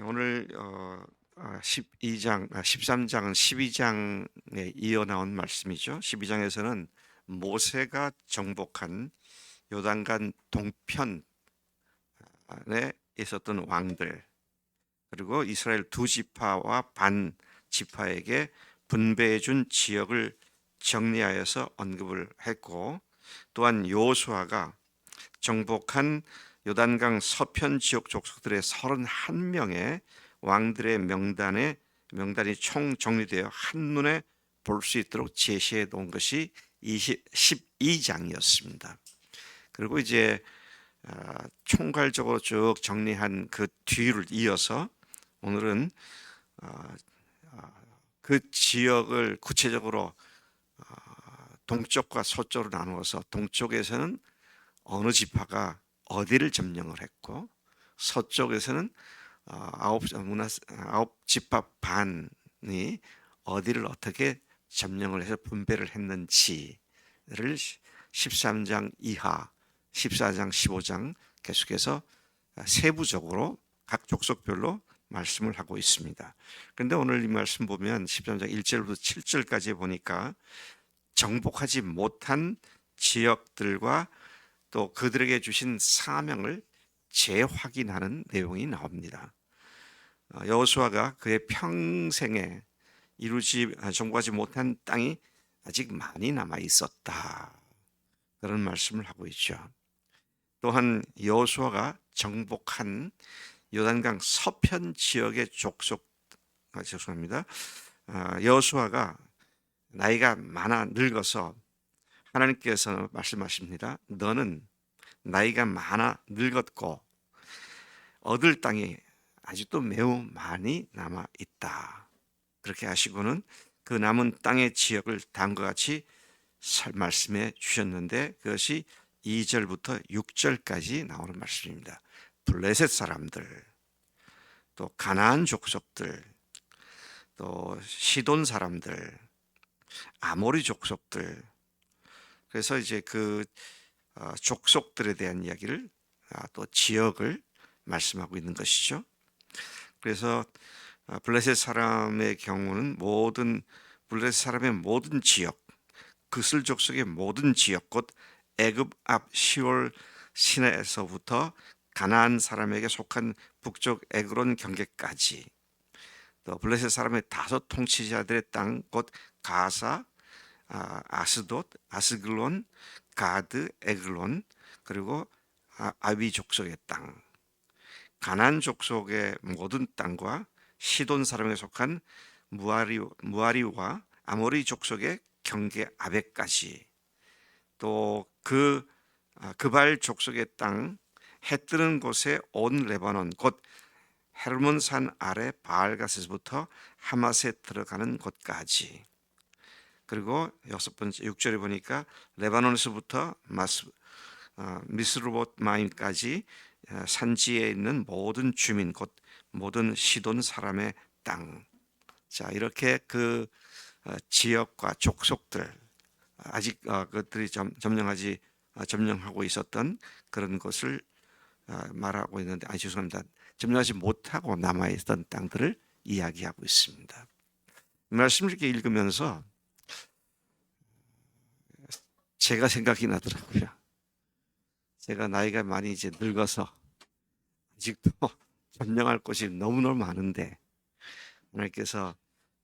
오늘 13장은 12장에 이어 나온 말씀이죠. 12장에서는 모세가 정복한 요단강 동편에 있었던 왕들, 그리고 이스라엘 두 지파와 반 지파에게 분배해 준 지역을 정리하여서 언급을 했고, 또한 여호수아가 정복한 요단강 서편 지역 족속들의 31명의 왕들의 명단이 총 정리되어 한눈에 볼 수 있도록 제시해 놓은 것이 12장이었습니다. 그리고 이제 총괄적으로 쭉 정리한 그 뒤를 이어서 오늘은 그 지역을 구체적으로 동쪽과 서쪽으로 나누어서, 동쪽에서는 어느 지파가 어디를 점령을 했고, 서쪽에서는 아홉 지파 반이 어디를 어떻게 점령을 해서 분배를 했는지를 13장 이하, 14장, 15장 계속해서 세부적으로 각 족속별로 말씀을 하고 있습니다. 그런데 오늘 이 말씀 보면 13장 1절부터 7절까지 보니까 정복하지 못한 지역들과 또 그들에게 주신 사명을 재확인하는 내용이 나옵니다. 여호수아가 그의 평생에 정복하지 못한 땅이 아직 많이 남아 있었다, 그런 말씀을 하고 있죠. 또한 여호수아가 정복한 요단강 서편 지역의 죄송합니다. 여호수아가 나이가 많아 늙어서 하나님께서 말씀하십니다. 너는 나이가 많아 늙었고 얻을 땅이 아직도 매우 많이 남아 있다. 그렇게 하시고는 그 남은 땅의 지역을 다음과 같이 말씀해 주셨는데, 그것이 2절부터 6절까지 나오는 말씀입니다. 블레셋 사람들, 또 가나안 족속들, 또 시돈 사람들, 아모리 족속들. 그래서 이제 그 족속들에 대한 이야기를, 또 지역을 말씀하고 있는 것이죠. 그래서 블레셋 사람의 경우는 블레셋 사람의 모든 지역, 그슬 족속의 모든 지역, 곧 애굽 앞 시올 시내에서부터 가나안 사람에게 속한 북쪽 에그론 경계까지, 또 블레셋 사람의 5 통치자들의 땅, 곧 가사, 아스돗, 아스글론, 가드, 에글론, 그리고 아위 족속의 땅, 가나안 족속의 모든 땅과 시돈 사람에 속한 무아리와 아모리 족속의 경계 아베까지, 또 그발 족속의 땅, 해 뜨는 곳에 온 레바논, 곧 헤르몬산 아래 바알가스부터 하맛에 들어가는 곳까지, 그리고 6번째 6절에 보니까 레바논에서부터 미스르봇 마임까지 산지에 있는 모든 주민, 곧 모든 시돈 사람의 땅. 자, 이렇게 그 지역과 족속들, 아직 그들이 점령하고 있었던 그런 것을 말하고 있는데, 죄송합니다. 점령하지 못하고 남아있던 땅들을 이야기하고 있습니다. 말씀을 이렇게 읽으면서 제가 생각이 나더라고요. 제가 나이가 많이 이제 늙어서 아직도 점령할 곳이 너무너무 많은데 하나님께서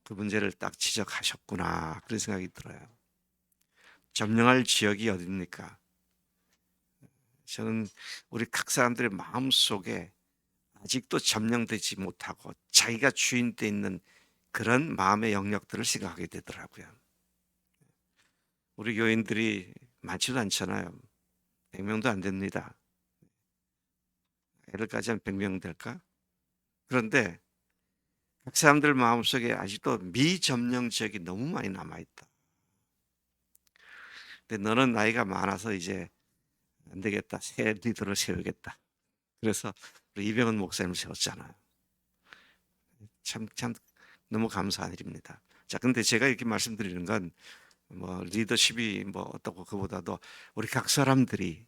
그 문제를 딱 지적하셨구나, 그런 생각이 들어요. 점령할 지역이 어디입니까? 저는 우리 각 사람들의 마음속에 아직도 점령되지 못하고 자기가 주인돼 있는 그런 마음의 영역들을 생각하게 되더라고요. 우리 교인들이 많지도 않잖아요. 100명도 안 됩니다. 애들까지 한 100명 될까? 그런데 각 사람들 마음속에 아직도 미점령 지역이 너무 많이 남아있다. 근데 너는 나이가 많아서 이제 안 되겠다, 새 리더를 세우겠다. 그래서 우리 이병헌 목사님을 세웠잖아요. 참 너무 감사한 일입니다. 자, 근데 제가 이렇게 말씀드리는 건 리더십이 어떻고, 그보다도 우리 각 사람들이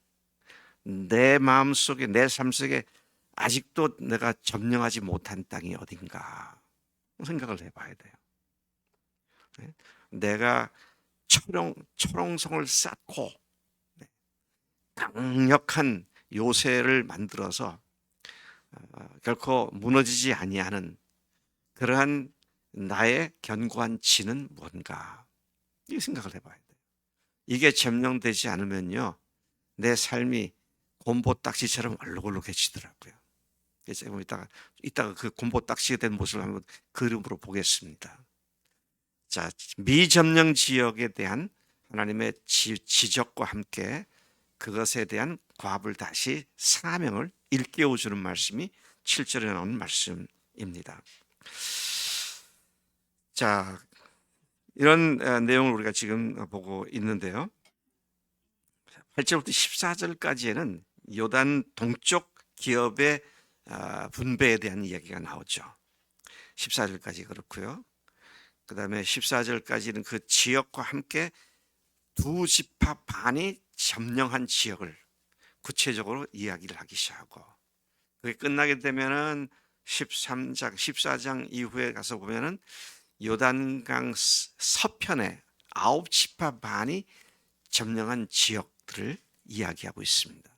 내 마음속에, 내 삶 속에 아직도 내가 점령하지 못한 땅이 어딘가 생각을 해봐야 돼요. 네? 내가 초롱성을 쌓고 강력한 요새를 만들어서 결코 무너지지 아니하는 그러한 나의 견고한 지는 뭔가, 이 생각을 해봐야 돼요. 이게 점령되지 않으면요, 내 삶이 곰보딱지처럼 얼룩얼룩해지더라고요. 그래서 이따가 그 곰보딱지가 된 모습을 한번 그림으로 보겠습니다. 자, 미점령 지역에 대한 하나님의 지적과 함께 그것에 대한 과업을 다시 사명을 일깨워주는 말씀이 7절에 나오는 말씀입니다. 자, 이런 내용을 우리가 지금 보고 있는데요. 8절부터 14절까지에는 요단 동쪽 기업의 분배에 대한 이야기가 나오죠. 14절까지 그렇고요. 그 다음에 14절까지는 그 지역과 함께 두 지파 반이 점령한 지역을 구체적으로 이야기를 하기 시작하고, 그게 끝나게 되면은 13장, 14장 이후에 가서 보면은 요단강 서편에 9지파 반이 점령한 지역들을 이야기하고 있습니다.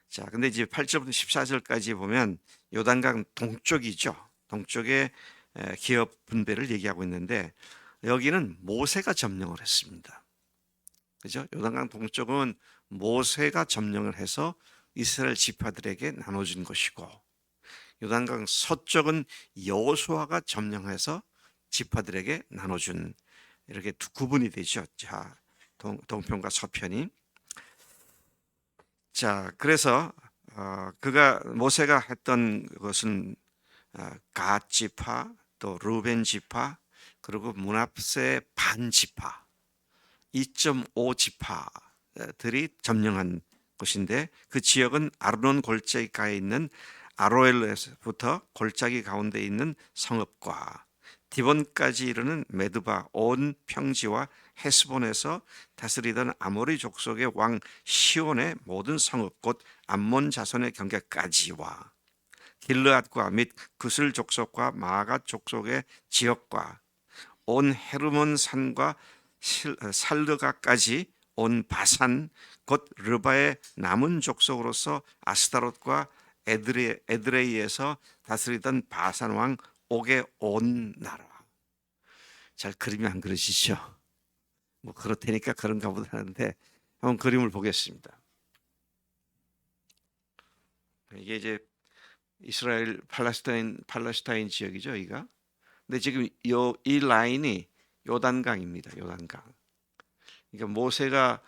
자, 근데 이제 8절부터 14절까지 보면 요단강 동쪽이죠. 동쪽의 기업 분배를 얘기하고 있는데, 여기는 모세가 점령을 했습니다. 그죠? 요단강 동쪽은 모세가 점령을 해서 이스라엘 지파들에게 나눠준 것이고, 요단강 서쪽은 여호수아가 점령해서 지파들에게 나눠준, 이렇게 두 구분이 되죠. 자, 동편과 서편이. 자, 그래서 그가 모세가 했던 것은 갓 지파, 또 루벤 지파, 그리고 므낫세 반 지파, 2.5 지파들이 점령한 곳인데, 그 지역은 아르논 골짜기가에 있는 아로엘에서부터 골짜기 가운데 있는 성읍과 디본까지 이르는 메드바 온 평지와 헤스본에서 다스리던 아모리 족속의 왕 시온의 모든 성읍 곧 암몬 자손의 경계까지와 길르앗과 및 그슬 족속과 마가 족속의 지역과 온 헤르몬 산과 살르가까지 온 바산 곧 르바의 남은 족속으로서 아스타롯과 에드레이에서 다스리던 바산 왕 옥의 온 나라. 잘 그림이 안 그려지죠? 뭐 그렇다니까 그런가 보다 하는데 한번 그림을 보겠습니다. 이게 이제 이스라엘 팔레스타인 지역이죠, 여기가. 근데 지금 이 라인이 요단강입니다. 요단강. 그러니까 모세가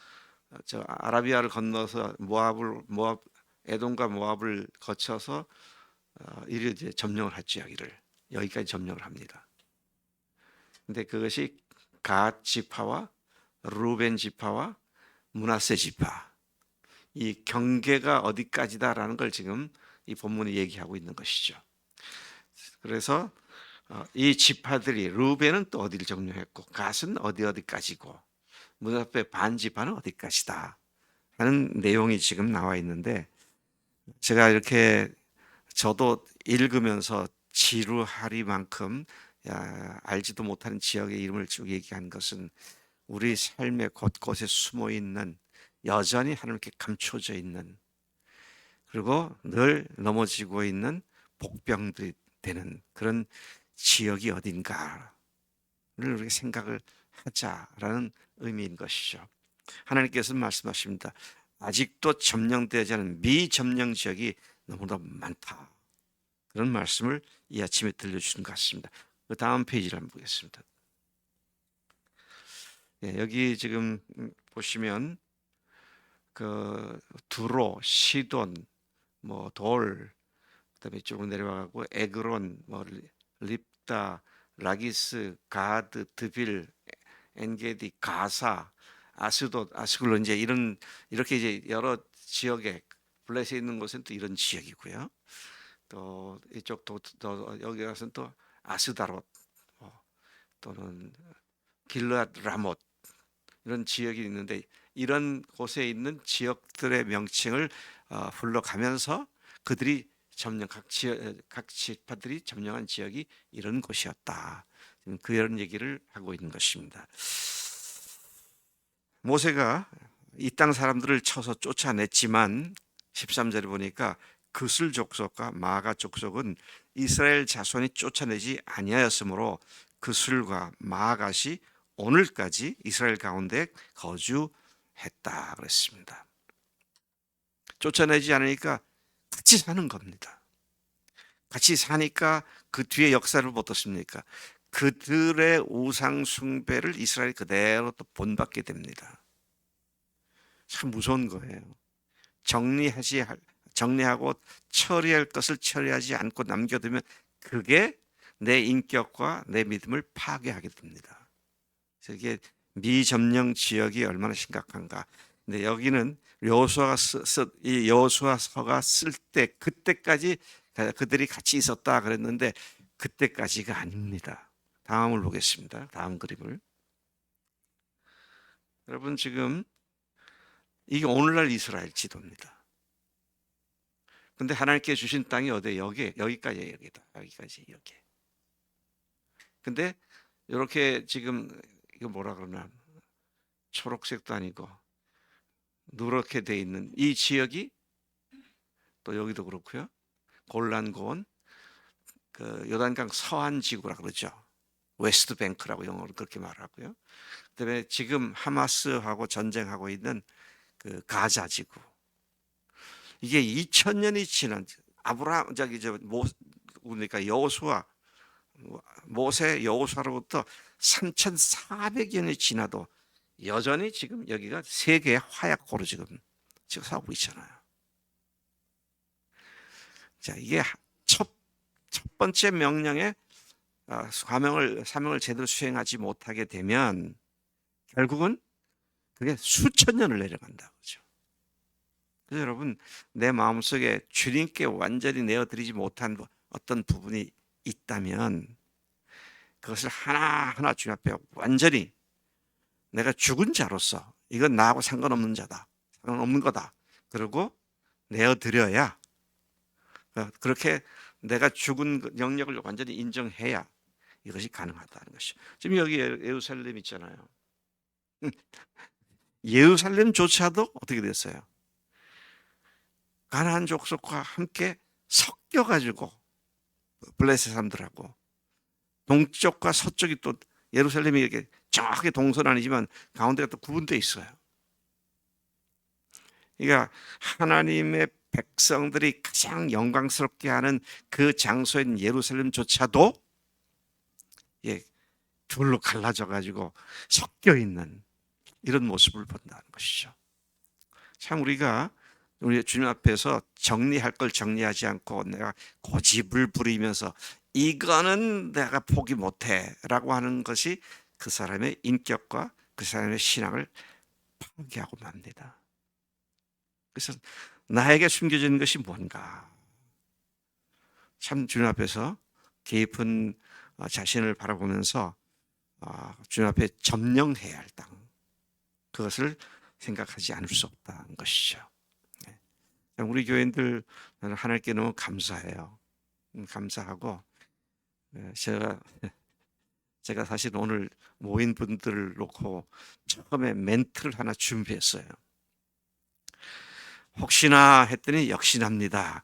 저 아라비아를 건너서 모압 에돔과 모압을 거쳐서 이를 이제 점령을 했죠. 여기까지 점령을 합니다. 근데 그것이 갓 지파와 루벤 지파와 므낫세 지파, 이 경계가 어디까지다라는 걸 지금 이 본문이 얘기하고 있는 것이죠. 그래서 이 지파들이, 루벤은 또 어디를 점령했고 갓은 어디까지고 므낫세 반 지파는 어디까지다 하는 내용이 지금 나와 있는데, 제가 이렇게 저도 읽으면서 지루하리만큼 알지도 못하는 지역의 이름을 쭉 얘기한 것은 우리 삶의 곳곳에 숨어 있는, 여전히 하나님께 감춰져 있는, 그리고 늘 넘어지고 있는 복병들이 되는 그런 지역이 어딘가를 우리 생각을 하자라는 의미인 것이죠. 하나님께서는 말씀하십니다. 아직도 점령되지 않은 미점령 지역이 너무나 많다. 그런 말씀을 이 아침에 들려주신 것 같습니다. 그 다음 페이지를 한번 보겠습니다. 여기 지금 보시면 그 두로, 시돈, 뭐 돌, 그다음에 쭉 내려가고 에그론, 뭐 립다, 라기스, 가드, 드빌, 엔게디, 가사, 아스돗, 아스글론, 이제 이렇게 이제 여러 지역에 블레셋 있는 곳은 또 이런 지역이고요. 또 이쪽 또 여기 가서는 또 아스다롯, 또는 길르앗 라못, 이런 지역이 있는데, 이런 곳에 있는 지역들의 명칭을 불러가면서 그들이 점령 각 지파들이 점령한 지역이 이런 곳이었다. 지금 그런 얘기를 하고 있는 것입니다. 모세가 이 땅 사람들을 쳐서 쫓아냈지만 13절에 보니까 그슬 족속과 마가 족속은 이스라엘 자손이 쫓아내지 아니하였으므로 그슬과 마갓이 오늘까지 이스라엘 가운데 거주했다 그랬습니다. 쫓아내지 않으니까 같이 사는 겁니다. 같이 사니까 그 뒤에 역사를 어떻습니까? 그들의 우상 숭배를 이스라엘이 그대로 또 본받게 됩니다. 참 무서운 거예요. 정리하고 처리할 것을 처리하지 않고 남겨두면 그게 내 인격과 내 믿음을 파괴하게 됩니다. 그래서 이게 미점령 지역이 얼마나 심각한가. 근데 여기는 이 여호수아서가 쓸 때 그때까지 그들이 같이 있었다 그랬는데 그때까지가 아닙니다. 다음을 보겠습니다. 다음 그림을. 여러분 지금 이게 오늘날 이스라엘 지도입니다. 근데 하나님께 주신 땅이 어디에? 여기까지예요. 여기까지 여기. 근데 이렇게 지금 이거 뭐라 그러나 초록색도 아니고 누렇게 돼 있는 이 지역이 또 여기도 그렇고요. 골란 고원, 그 요단강 서안 지구라 그러죠. 웨스트 뱅크라고 영어로 그렇게 말하고요. 그다음에 지금 하마스하고 전쟁하고 있는 그 가자 지구. 이게 2000년이 지난 아브라함 그러니까 모세 여호수아로부터 3,400년이 지나도 여전히 지금 여기가 세계의 화약고로 지금 사고 있잖아요. 자, 이게 첫 번째 명령에 사명을 제대로 수행하지 못하게 되면 결국은 그게 수천 년을 내려간다 그죠. 그래서 여러분 내 마음속에 주님께 완전히 내어드리지 못한 어떤 부분이 있다면 그것을 하나하나 주님 앞에 완전히 내가 죽은 자로서 이건 나하고 상관없는 자다. 상관없는 거다. 그리고 내어드려야 그렇게 내가 죽은 영역을 완전히 인정해야 이것이 가능하다는 것이죠. 지금 여기 예루살렘 있잖아요. 예루살렘조차도 어떻게 됐어요? 가나안 족속과 함께 섞여가지고 블레셋 사람들하고 동쪽과 서쪽이 또 예루살렘이 이렇게 정확하게 동서는 아니지만 가운데가 또 구분되어 있어요. 그러니까 하나님의 백성들이 가장 영광스럽게 하는 그 장소인 예루살렘조차도 둘로 갈라져 가지고 섞여 있는 이런 모습을 본다는 것이죠. 참 우리가 우리 주님 앞에서 정리할 걸 정리하지 않고 내가 고집을 부리면서 이거는 내가 포기 못해라고 하는 것이 그 사람의 인격과 그 사람의 신앙을 파괴하고 맙니다. 그래서 나에게 숨겨져 있는 것이 뭔가? 참 주님 앞에서 깊은 자신을 바라보면서 주님 앞에 점령해야 할 땅, 그것을 생각하지 않을 수 없다는 것이죠. 우리 교인들 하나님께 너무 감사해요. 감사하고 제가 사실 오늘 모인 분들을 놓고 처음에 멘트를 하나 준비했어요. 혹시나 했더니 역시납니다.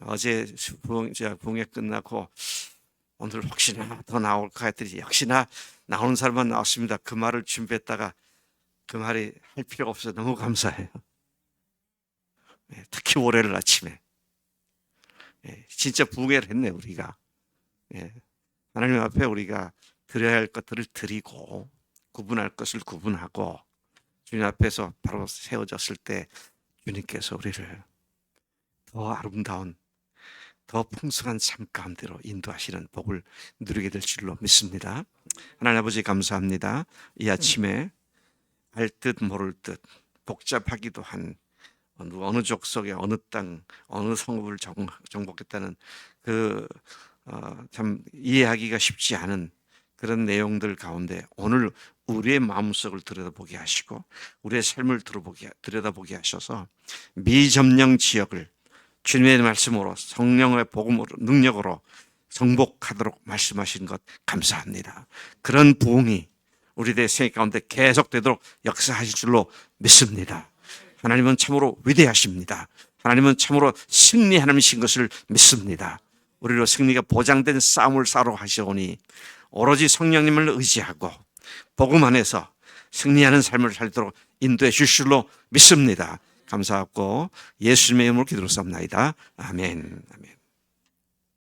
어제 부흥회 끝나고 오늘 혹시나 더 나올까 했더니 역시나 나오는 사람만 나왔습니다. 그 말을 준비했다가 그 말이 할 필요가 없어서 너무 감사해요. 특히 월요일 아침에 진짜 부흥회를 했네 우리가. 하나님 앞에 우리가 드려야 할 것들을 드리고 구분할 것을 구분하고 주님 앞에서 바로 세워졌을 때 주님께서 우리를 더 아름다운 더 풍성한 삶 가운데로 인도하시는 복을 누리게 될 줄로 믿습니다. 하나님 아버지 감사합니다. 이 아침에 알 듯 모를 듯 복잡하기도 한 어느 족속의 어느 땅 어느 성읍을 정복했다는 참 이해하기가 쉽지 않은 그런 내용들 가운데 오늘 우리의 마음속을 들여다보게 하시고 우리의 삶을 들여다보게 하셔서 미점령 지역을 주님의 말씀으로 성령의 복음으로 능력으로 정복하도록 말씀하신 것 감사합니다. 그런 부흥이 우리들의 생애 가운데 계속되도록 역사하실 줄로 믿습니다. 하나님은 참으로 위대하십니다. 하나님은 참으로 승리하나님이신 것을 믿습니다. 우리로 승리가 보장된 싸움을 싸러 하시오니 오로지 성령님을 의지하고 복음 안에서 승리하는 삶을 살도록 인도해 주실 줄로 믿습니다. 감사하고 예수님의 이름으로 기도로 쌉나이다. 아멘. 아멘.